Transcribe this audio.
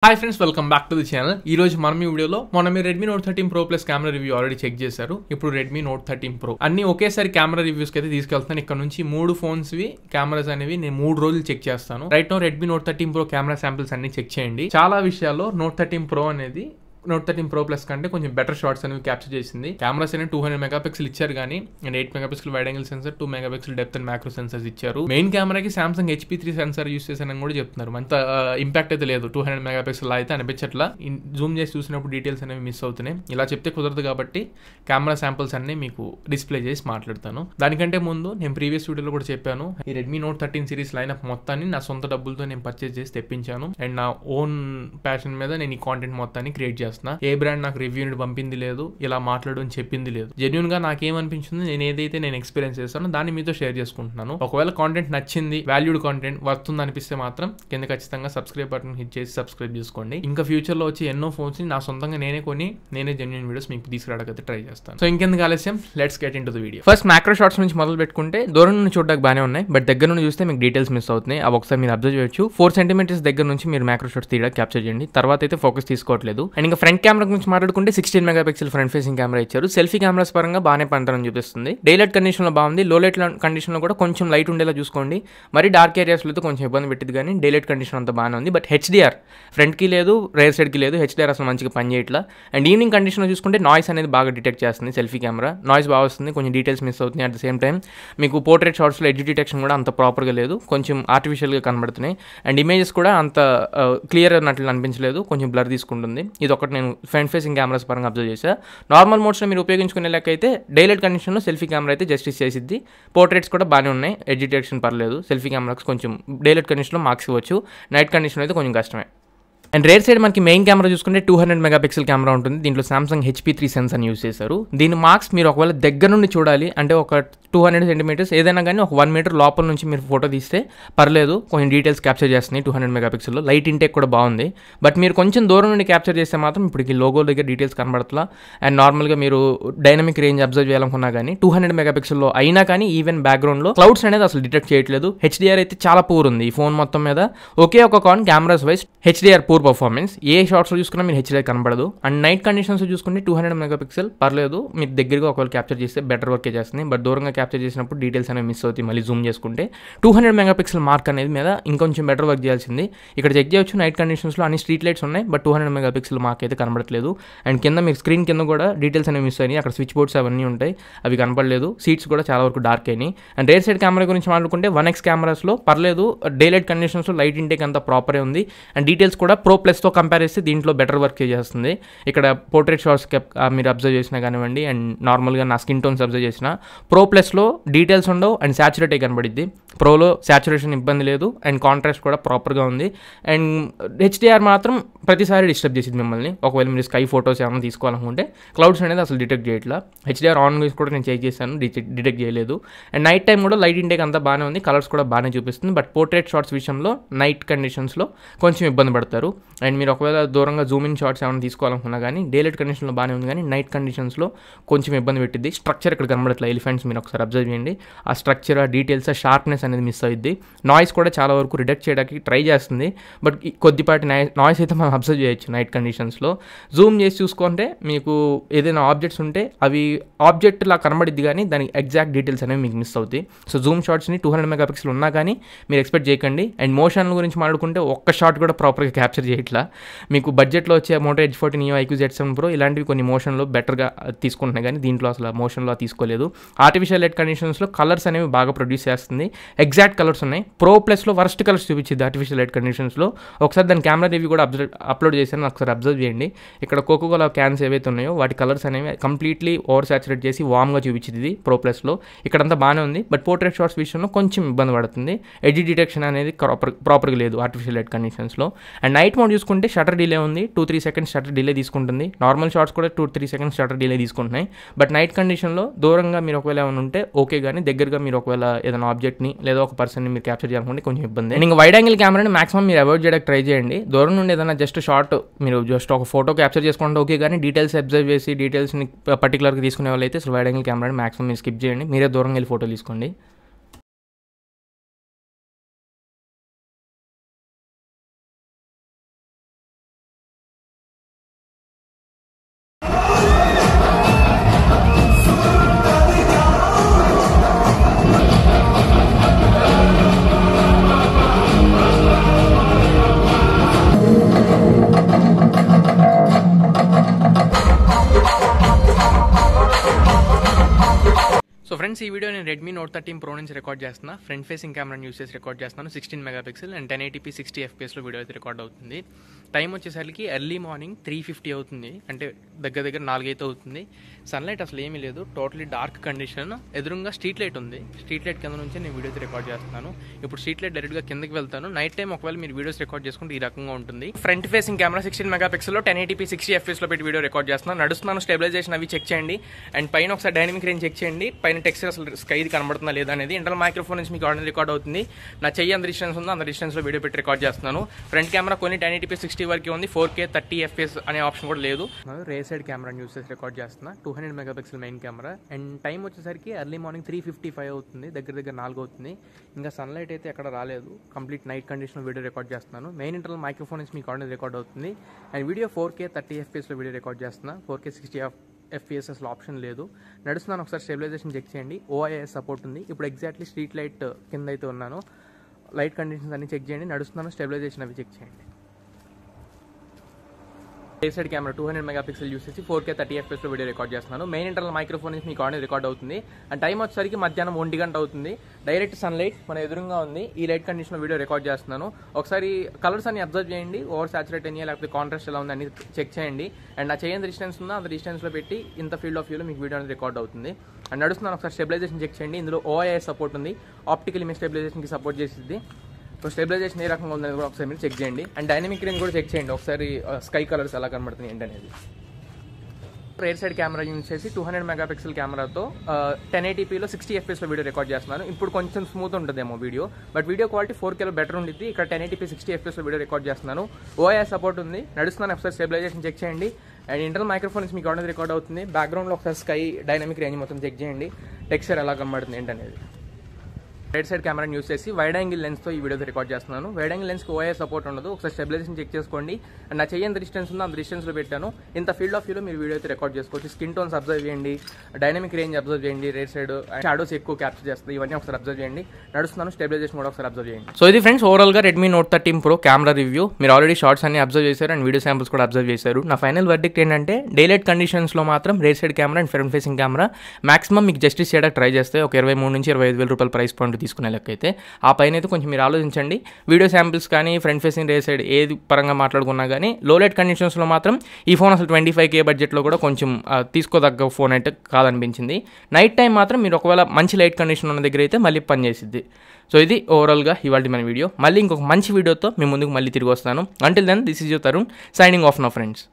Hi friends, welcome back to the channel. ఈ రోజు మనం ఈ వీడియోలో మీరు Redmi Note 13 pro plus camera review already check చేశారు. ఇప్పుడు రెడ్మీ నోట్ 13 ప్రో అన్ని ఒకేసారి కెమెరా రివ్యూస్కి అయితే తీసుకెళ్తాను. ఇక్కడ నుంచి 3 ఫోన్స్వి కెమెరాస్ అనేవి నేను 3 రోజులు చెక్ చేస్తాను. Right now Redmi Note 13 Pro camera samples అన్ని చెక్ చేయండి. చాలా విషయాల్లో నోట్ 13 ప్రో అనేది నోట్ 13 ప్రో ప్లస్ కంటే కొంచెం బెటర్ షాట్స్ అనేవి క్యాప్చర్ చేసింది. కెమెరాస్ అనేవి 200 మెగాపిక్సెల్ ఇచ్చారు కానీ and 8 megapixel wide angle sensor, 2 megapixel depth and macro sensors ఇచ్చారు. మెయిన్ కెమెరాకి సామ్సంగ్ HP3 సెన్సర్ యూస్ చేశారని కూడా చెప్తున్నారు. అంత ఇంపాక్ట్ అయితే లేదు. 200 మెగాపిక్సెల్ అయితే అనిపించట్లా. జూమ్ చేసి చూసినప్పుడు డీటెయిల్స్ అనేవి మిస్ అవుతున్నాయి. ఇలా చెప్తే కుదరదు కాబట్టి కెమెరా శాంపిల్స్ అన్ని మీకు డిస్ప్లే చేసి మాట్లాడతాను. దానికంటే ముందు నేను ప్రీవియస్ వీడియోలో కూడా చెప్పాను, ఈ రెడ్మీ నోట్ 13 సిరీస్ లైనప్ మొత్తాన్ని నా సొంత డబ్బులతో నేను పర్చేస్ చేసి తెప్పించాను. అండ్ నా ఓన్ ప్యాషన్ మీద నేను ఈ కాంటెంట్ మొత్తాన్ని క్రియేట్ చేస్తున్నా. ఏ బ్రాండ్ నాకు రివ్యూ పంపింది లేదు, ఇలా మాట్లాడు అని చెప్పింది లేదు. జెన్యూన్ గా నాకేమనిపించింది, నేను ఏదైతే నేను ఎక్స్పీరియన్స్ చేస్తానో దాన్ని మీతో షేర్ చేసుకుంటున్నాను. ఒకవేళ కాంటెంట్ నచ్చింది, వాల్యూడ్ కాంటెంట్ వర్తుంది అనిపిస్తే మాత్రం కింద ఖచ్చితంగా సబ్స్క్రైబ్ బటన్ హిట్ చేసి సబ్స్క్రైబ్ చేసుకోండి. ఇంకా ఫ్యూచర్ లో వచ్చి ఎన్నో ఫోన్స్ ని నా సొంతంగా నేనే కొని నేనే జెన్యూన్ వీడియోస్ మీకు తీసుకురావడానికి ట్రై చేస్తాను. సో ఇంకెందుకు ఆలస్యం, let's get in to the video. First macro shots నుంచి మొదలు పెట్టుకుంటే దూరం నుంచి చూడడానికి బాగానే ఉన్నాయి, బట్ దగ్గర నుండి చూస్తే మీకు డీటెయిల్స్ మిస్ అవుతున్నాయి. అవి ఒకసారి మీరు అబ్జర్వ్ చేయొచ్చు. 4 సెంటీమీటర్స్ దగ్గర నుంచి మీరు మ్యాక్రో షాట్స్ తీయడానికి క్యాప్చర్ చేయండి. తర్వాత అయితే ఫోకస్ తీసుకోవట్లేదు. అండ్ ఇంకా ఫ్రంట్ కెమెరా గురించి మాట్లాడుకుంటే 16 మెగాపిక్సెల్ ఫ్రంట్ ఫేసింగ్ కెమెరా ఇచ్చారు. సెల్ఫీ కెమెరాస్ పరంగా బాగానే పంటారని చూపిస్తుంది. డే లైట్ కండిషన్ లో బాగుంది. లో లైట్ కండిషన్ లో కూడా కొంచెం లైట్ ఉండేలా చూసుకోండి. మరి డార్క్ ఏరియాస్ లో కొంచెం ఇబ్బంది పెట్టింది, కానీ డే లైట్ కండిషన్ అంతా బాగానే ఉంది. బట్ HDR ఫ్రంట్ కి లేదు, రేర్ సైడ్ కి లేదు. HDR అసలు మంచిగా పని చేయట్లా. అండ్ ఈవినింగ్ కండిషన్ లో చూసుకుంటే నాయిస్ అనేది బాగా డిటెక్ట్ చేస్తుంది. సెల్ఫీ కెమెరా నాయిస్ బాగా వస్తుంది, కొంచెం డీటెయిల్స్ మిస్ అవుతుంది. అట్ ద సేమ్ టైం మీకు పోర్ట్రేట్ షాట్స్ లో ఎడ్జ్ డిటెక్షన్ కూడా అంత ప్రాపర్ గా లేదు, కొంచెం ఆర్టిఫిషియల్ గా కనబడుతున్నాయి. అండ్ ఇమేజెస్ కూడా అంత క్లియర్ అన్నట్లు అనిపించలేదు, కొంచెం బ్లర్ తీసుకుంటుంది. ఇది ఒకటి నేను ఫ్రంట్ ఫేసింగ్ కెమెరాస్ పరంగా అబ్జర్వ్ చేశాను. నార్మల్ మోడ్స్లో మీరు ఉపయోగించుకునే లెక్క అయితే డైలైట్ కండిషన్లో సెల్ఫీ కెమెరా అయితే జస్టిస్ చేసిద్ది. పోర్ట్రేట్స్ కూడా బాగానే ఉన్నాయి, ఎడ్జ్ డిటెక్షన్ పర్లేదు. సెల్ఫీ కెమెరాకి కొంచెం డైలైట్ కండిషన్లో మార్క్స్ ఇవ్వచ్చు, నైట్ కండిషన్లో అయితే కొంచెం కష్టమే. అండ్ రేర్ సైడ్ మనకి మెయిన్ కెమెరా చూసుకుంటే 200 మెగాపిక్సెల్ కెమెరా ఉంటుంది. దీంట్లో సామ్సంగ్ HP3 సెన్సర్ని యూస్ చేశారు. దీని మార్క్స్ మీరు ఒకవేళ దగ్గర నుండి చూడాలి అంటే ఒక 200 సెంటీమీటర్స్ ఏదైనా కానీ ఒక 1 మీటర్ లోపల నుంచి మీరు ఫోటో తీస్తే పర్లేదు, కొంచెం డీటెయిల్స్ క్యాప్చర్ చేస్తున్నాయి 200 మెగాపిక్సెల్లో. లైట్ ఇంటేక్ కూడా బాగుంది. బట్ మీరు కొంచెం దూరం నుండి క్యాప్చర్ చేస్తే మాత్రం ఇప్పుడు లోగో దగ్గర డీటెయిల్స్ కనబడట్లా. అండ్ నార్మల్గా మీరు డైనమిక్ రేంజ్ అబ్జర్వ్ చేయాలనుకున్నా కానీ 200 మెగాపిక్సెల్లో అయినా కానీ ఈవెన్ బ్యాక్గ్రౌండ్లో క్లౌడ్స్ అనేది అసలు డిటెక్ట్ చేయట్లేదు. HDR అయితే చాలా పూర్ ఉంది ఈ ఫోన్ మొత్తం మీద. ఒకే ఒక con cameras wise HDR poor performance. ఏ షాట్స్లో చూసుకున్నా మీరు HDR కనబడదు. అండ్ నైట్ కండిషన్స్ చూసుకుంటే 200 మెగాపిక్సెల్ పర్లేదు, మీరు దగ్గరగా ఒకవేళ క్యాప్చర్ చేస్తే బెటర్ వర్కే చేస్తుంది. బట్ దూరంగా క్యాప్చర్ చేసినప్పుడు డీటెయిల్స్ అనేవి మిస్ అవుతాయి. మళ్ళీ జూమ్ చేసుకుంటే 200 మెగాపిక్సెల్ మార్క్ అనేది మీద ఇంకొంచెం బెటర్ వర్క్ చేయాల్సింది. ఇక్కడ చెక్ చేయొచ్చు, నైట్ కండిషన్స్లో అన్ని స్ట్రీట్ లైట్స్ ఉన్నాయి, బట్ 200 మెగాపిక్సెల్ మార్క్ అయితే కనబడట్లేదు. అండ్ కింద మీకు స్క్రీన్ కింద కూడా డీటెయిల్స్ అనేవి మిస్ అయినాయి. అక్కడ స్విచ్ బోర్డ్స్ అవన్నీ ఉంటాయి, అవి కనపడలేదు. సీట్స్ కూడా చాలా వరకు డార్క్ అయినాయి. అండ్ రేర్ సైడ్ కెమెరా గురించి మాట్లాడుకుంటే 1x కెమెరాస్లో పర్లేదు, డే లైట్ కండిషన్స్లో లైట్ ఇంటేక్ అంతా ప్రాపరే ఉంది. అండ్ డీటెయిల్స్ కూడా ప్రో ప్లస్తో కంపేర్ చేస్తే దీంట్లో బెటర్ వర్క్ చేస్తుంది. ఇక్కడ పోర్ట్రేట్ షాట్స్ మీరు అబ్జర్వ్ చేసినా కానివ్వండి, అండ్ నార్మల్గా నా స్కిన్ టోన్స్ అబ్జర్వ్ చేసిన ప్రో ప్లస్లో డీటెయిల్స్ ఉండవు అండ్ సాచురేట్ అయి కనబడిద్ది. ప్రోలో సాచురేషన్ ఇబ్బంది లేదు అండ్ కాంట్రాస్ట్ కూడా ప్రాపర్గా ఉంది. అండ్ HDR మాత్రం ప్రతిసారి డిస్టర్బ్ చేసింది మిమ్మల్ని. ఒకవేళ మీరు స్కై ఫోటోస్ ఏమైనా తీసుకోవాలనుకుంటే క్లౌడ్స్ అనేది అసలు డిటెక్ట్ చేయట్లా. HDR ఆన్ కూడా నేను చెక్ చేశాను, డిటెక్ట్ చేయలేదు. అండ్ నైట్ టైం కూడా లైట్ ఇంటేక్ అంతా బాగానే ఉంది, కలర్స్ కూడా బాగానే చూపిస్తుంది. బట్ పోర్ట్రేట్ షాట్స్ విషయంలో నైట్ కండిషన్స్లో కొంచెం ఇబ్బంది పడతారు. అండ్ మీరు ఒకవేళ దూరంగా జూమ్ ఇన్ షాట్స్ ఏమైనా తీసుకోవాలనుకున్నా కానీ డే లైట్ కండిషన్లో బాగానే ఉంది, కానీ నైట్ కండిషన్స్లో కొంచెం ఇబ్బంది పెట్టింది. స్ట్రక్చర్ ఇక్కడ కనబడట్లేదు. ఎలిఫెంట్స్ మీరు ఒకసారి అబ్జర్వ్ చేయండి. ఆ స్ట్రక్చర్, ఆ డీటెయిల్స్, ఆ షార్ప్నెస్ అనేది మిస్ అయ్యింది. నాయిస్ కూడా చాలా వరకు రిడక్ట్ చేయడానికి ట్రై చేస్తుంది, బట్ కొద్దిపాటి నాయిస్ అయితే మనం అబ్జర్వ్ చేయొచ్చు నైట్ కండిషన్స్లో. జూమ్ చేసి చూసుకుంటే మీకు ఏదైనా ఆబ్జెక్ట్స్ ఉంటే అవి ఆబ్జెక్ట్ లా కనబడిద్ది, కానీ దానికి ఎగ్జాక్ట్ డీటెయిల్స్ అనేవి మీకు మిస్ అవుతాయి. సో జూమ్ షాట్స్ని 200 మెగాపిక్సెల్ ఉన్నా కానీ మీరు ఎక్స్పెక్ట్ చేయకండి. అండ్ మోషన్ గురించి మాట్లాడుకుంటే ఒక్క షాట్ కూడా ప్రాపర్గా క్యాప్చర్ చేయట్లా. మీకు బడ్జెట్లో వచ్చే Moto H40 Neo IQ Z7 Pro ఇలాంటివి కొన్ని మోషన్లో బెటర్గా తీసుకుంటున్నాయి, కానీ దీంట్లో అసలు మోషన్లో తీసుకోలేదు. ఆర్టిఫిషియల్ లైట్ కండిషన్స్లో కలర్స్ అనేవి బాగా ప్రొడ్యూస్ చేస్తుంది, ఎగ్జాక్ట్ కలర్స్ ఉన్నాయి. ప్రో ప్లస్లో వర్స్ట్ కలర్స్ చూపించింది ఆర్టిఫిషియల్ లైట్ కండిషన్స్లో. ఒకసారి దాని కెమెరా రివ్యూ కూడా అప్లోడ్ చేశాను, ఒకసారి అబ్జర్వ్ చేయండి. ఇక్కడ కోకోకోలా క్యాన్స్ ఏవైతే ఉన్నాయో వాటి కలర్స్ అనేవి కంప్లీట్లీ ఓవర్ సాచురేట్ చేసి వామ్గా చూపించింది ప్రో ప్లస్లో. ఇక్కడంతా బాగానే ఉంది, బట్ పోర్ట్రేట్ షాట్స్ విషయంలో కొంచెం ఇబ్బంది పడుతుంది. ఎడ్జ్ డిటెక్షన్ అనేది ప్రాపర్గా లేదు ఆర్టిఫిషియల్ లైట్ కండిషన్స్లో. అండ్ నైట్ మోడ్ చూసుకుంటే షటర్ డిలే ఉంది, 2-3 సెకండ్స్ షటర్ డిలే తీసుకుంటుంది. నార్మల్ షాట్స్ కూడా 2-3 సెకండ్స్ షటర్ డిలే తీసుకుంటున్నాయి. బట్ నైట్ కండిషన్లో దూరంగా మీరు ఒకవేళ ఏమైనా ఉంటే ఓకే, కానీ దగ్గరగా మీరు ఒకవేళ ఏదైనా ఆబ్జెక్ట్ని లేదా ఒక పర్సన్ని మీరు క్యాప్చర్ చేయాలనుకుంటే కొంచెం ఇబ్బంది. అండ్ ఇంకా వైడ్ యాంగిల్ కెమెరాని మాక్సిమం మీరు అవాయిడ్ చేయడానికి ట్రై చేయండి. దూరం నుండి ఏదైనా జస్ట్ షార్ట్ మీరు జస్ట్ ఒక ఫోటో క్యాప్చర్ చేసుకుంటే ఓకే, కానీ డీటెయిల్స్ అబ్జర్వ్ చేసి డీటెయిల్స్ని పర్టికులర్గా తీసుకునే వాళ్ళు అయితే అసలు వైడ్ యాంగిల్ కెమెరాని మాక్సిమం మీరు స్కిప్ చేయండి. మీరే దూరంగా వెళ్ళి ఫోటో తీసుకోండి. ఫ్రెండ్స్, ఈ వీడియో నేను రెడ్మీ నోట్ 13 ప్రో నుంచి రికార్డ్ చేస్తున్నా. ఫ్రంట్ ఫేసింగ్ కెమెరాని యూస్ చేసి రికార్డ్ చేస్తున్నాను. 16 megapixel and 1080p 60 fps video అయితే రికార్డ్ అవుతుంది. టైం వచ్చేసరికి ఎర్లీ మార్నింగ్ 3:50 అవుతుంది, అంటే దగ్గర 4 అవుతుంది. సన్లైట్ అసలు ఏమీ లేదు, టోటలీ డార్క్ కండిషన్. ఎదురుగా స్ట్రీట్ లైట్ ఉంది, స్ట్రీట్ లైట్ కింద నుంచి నేను వీడియోస్ రికార్డ్ చేస్తున్నాను. ఇప్పుడు స్ట్రీట్ లైట్ డైరెక్ట్గా కిందకి వెళ్తాను. నైట్ టైం ఒకవేళ మీరు వీడియోస్ రికార్డ్ చేసుకుంటే ఈ రకంగా ఉంటుంది. Front facing camera 16 మెగాపిక్సెల్లో 1080p 60 fps పెట్టి వీడియో రికార్డ్ చేస్తున్నాను. నడుస్తున్నాను, స్టెబిలైజేషన్ అవి చెక్ చేయండి. అండ్ పైన ఒకసారి డైనమిక్ రేంజ్ చెక్ చేయండి. పైన టెక్స్చర్ అసలు స్కై కనబడుతుందా లేదా అనేది. ఇంటర్నల్ మైక్రోఫోన్ నుంచి మీకు ఆడియో రికార్డ్ అవుతుంది. నా చెయ్యి అంత డిస్టెన్స్ ఉందో అంత డిస్టెన్స్లో వీడియో పెట్టి రికార్డ్ చేస్తున్నాను. ఫ్రంట్ కెమెరా కొన్ని 1080p 60 వరకు ఉంది, 4K 30 fps అనే ఆప్షన్ కూడా లేదు. రేర్ సైడ్ కెమెరాని యూస్ చేసి రికార్డ్ చేస్తున్నా. 200 megapixel main camera. And time వచ్చేసరికి ఎర్లీ మార్నింగ్ 3:55 అవుతుంది, దగ్గర 4 అవుతుంది. ఇంకా సన్లైట్ అయితే ఎక్కడ రాలేదు, కంప్లీట్ నైట్ కండిషన్లో వీడియో రికార్డ్ చేస్తున్నాను. మెయిన్ ఇంటర్నల్ మైక్రోఫోన్ నుంచి మీకు ఆడియో రికార్డ్ అవుతుంది. And video 4K 30 fps video record చేస్తున్నా. 4K 60 fps అసలు ఆప్షన్ లేదు. నడుస్తున్నాను, ఒకసారి స్టెబిలైజేషన్ చెక్ చేయండి. OIS సపోర్ట్ ఉంది. ఇప్పుడు ఎగ్జాక్ట్లీ స్ట్రీట్ లైట్ కింద అయితే ఉన్నాను. లైట్ కండిషన్స్ అన్ని చెక్ చేయండి. నడుస్తున్నాను, స్టెబిలైజేషన్ అవి చెక్ చేయండి. Rare side camera 200 megapixel use చేసి 4K 30 fps వీడియో రికార్డ్ చేస్తున్నాను. మెయిన్ ఇంటర్నల్ మైక్రోఫోన్ నుంచి మీకు ఆడియో రికార్డ్ అవుతుంది. అండ్ టైం వచ్చేసరికి మధ్యాహ్నం 1 గంట అవుతుంది. డైరెక్ట్ సన్లైట్ మన ఎదురుగా ఉంది. ఈ లైట్ కండిషన్లో వీడియో రికార్డ్ చేస్తున్నాను. ఒకసారి కలర్స్ అన్ని అబ్జర్వ్ చేయండి. ఓవర్ సాచురేట్ అయినా లేకపోతే కాంట్రాస్ట్ ఎలా ఉంది అన్ని చెక్ చేయండి. అండ్ నా చేయంత డిస్టెన్స్ ఉందో అంత డిస్టెన్స్లో పెట్టి ఇంత ఫీల్డ్ ఆఫ్ వ్యూలో మీకు వీడియో అనేది రికార్డ్ అవుతుంది. అండ్ నడుస్తున్నాను, ఒకసారి స్టెబిలైజేషన్ చెక్ చేయండి. ఇందులో OIS సపోర్ట్ ఉంది, ఆప్టికల్ ఇమేజ్ స్టెబిలైజేషన్కి సపోర్ట్ చేసింది. సో స్టెబిలైజేషన్ ఏ రకంగా ఉందని కూడా ఒకసారి మీరు చెక్ చేయండి. అండ్ డైనమిక్ రేంజ్ కూడా చెక్ చేయండి, ఒకసారి స్కై కలర్స్ ఎలా కనబడుతున్నాయి ఏంటనేది. రేర్ సైడ్ కెమెరా యూజ్ చేసి 200 మెగాపిక్సెల్ కెమెరాతో 1080pలో 60 fps వీడియో రికార్డ్ చేస్తున్నాను. ఇప్పుడు కొంచెం స్మూత్ ఉంటుందేమో వీడియో, బట్ వీడియో క్వాలిటీ 4Kలో బెటర్ ఉంటుంది. ఇక్కడ 1080p 60 fps వీడియో రికార్డ్ చేస్తున్నాను. OIS సపోర్ట్ ఉంది. నడుస్తున్నాను, ఒకసారి స్టెబిలైజేషన్ చెక్ చేయండి. అండ్ ఇంటర్నల్ మైక్రోఫోన్ నుంచి మీకు ఆడియో రికార్డ్ అవుతుంది. బ్యాక్గ్రౌండ్లో ఒకసారి స్కై డైనమిక్ రేంజ్ మొత్తం చెక్ చేయండి, టెక్స్చర్ ఎలా కనబడుతుంది ఏంటనేది. రైట్ సైడ్ కెమెరాని యూస్ చేసి వైడ్ యాంగిల్ లెన్స్తో ఈ వీడియో రికార్డ్ చేస్తున్నాను. వైడ్ యాంగిల్ లెన్స్కి OIS సపోర్ట్ ఉండదు. ఒకసారి స్టెబిలైజేషన్ చెక్ చేసుకోండి. అండ్ నా చెయ్యి ఎంత డిస్టెన్స్ ఉందో అంత డిస్టెన్స్లో పెట్టాను. ఇంత ఫీల్డ్ ఆఫ్ వ్యూలో మీరు వీడియో అయితే రికార్డ్ చేసుకోవచ్చు. స్కిన్ టోన్స్ అబ్జర్వ్ చేయండి, డైనమిక్ రేంజ్ అబ్జర్వ్ చేయండి, రేట్ సైడ్ షాడోస్ ఎక్కువ క్యాప్చర్ చేస్తుంది. ఇవన్నీ ఒకసారి అబ్జర్వ్ చేయండి. నడుస్తున్నాను, స్టెబిలైజేషన్ కూడా ఒకసారి అబ్జర్వ్ చేయండి. సో ఇది ఫ్రెండ్స్ ఓవరాల్గా Redmi Note 13 Pro camera review. మీరు ఆల్రెడీ షార్ట్స్ అన్ని అబ్జర్వ్ చేశారు అండ్ వీడియో శాంపుల్స్ కూడా అబ్జర్వ్ చేశారు. నా ఫైనల్ వర్డిక్ట్ ఏంటంటే డేలైట్ కండిషన్స్లో మాత్రం rate side camera and front facing camera maximum మీకు జస్టిస్ చేయడానికి ట్రై చేస్తే ఒక 23,000 నుంచి 25,000 రూపాయల ప్రైస్ పాయింట్ తీసుకునే లెక్క అయితే ఆ పైన అయితే కొంచెం మీరు ఆలోచించండి. వీడియో శాంపిల్స్ కానీ ఫ్రంట్ ఫేసింగ్ రేర్ సైడ్ ఏది పరంగా మాట్లాడుకున్నా కానీ లో లైట్ కండిషన్స్లో మాత్రం ఈ ఫోన్ అసలు 25K బడ్జెట్లో కూడా కొంచెం తీసుకోదగ్గ ఫోన్ అయితే కాదనిపించింది. నైట్ టైం మాత్రం మీరు ఒకవేళ మంచి లైట్ కండిషన్ ఉన్న దగ్గర అయితే మళ్ళీ పనిచేసిద్ది. సో ఇది ఓవరాల్గా ఇవాళ మన వీడియో. మళ్ళీ ఇంకొక మంచి వీడియోతో మీ ముందుకు మళ్ళీ తిరిగి వస్తాను. Until then this is your Tarun signing off నా ఫ్రెండ్స్.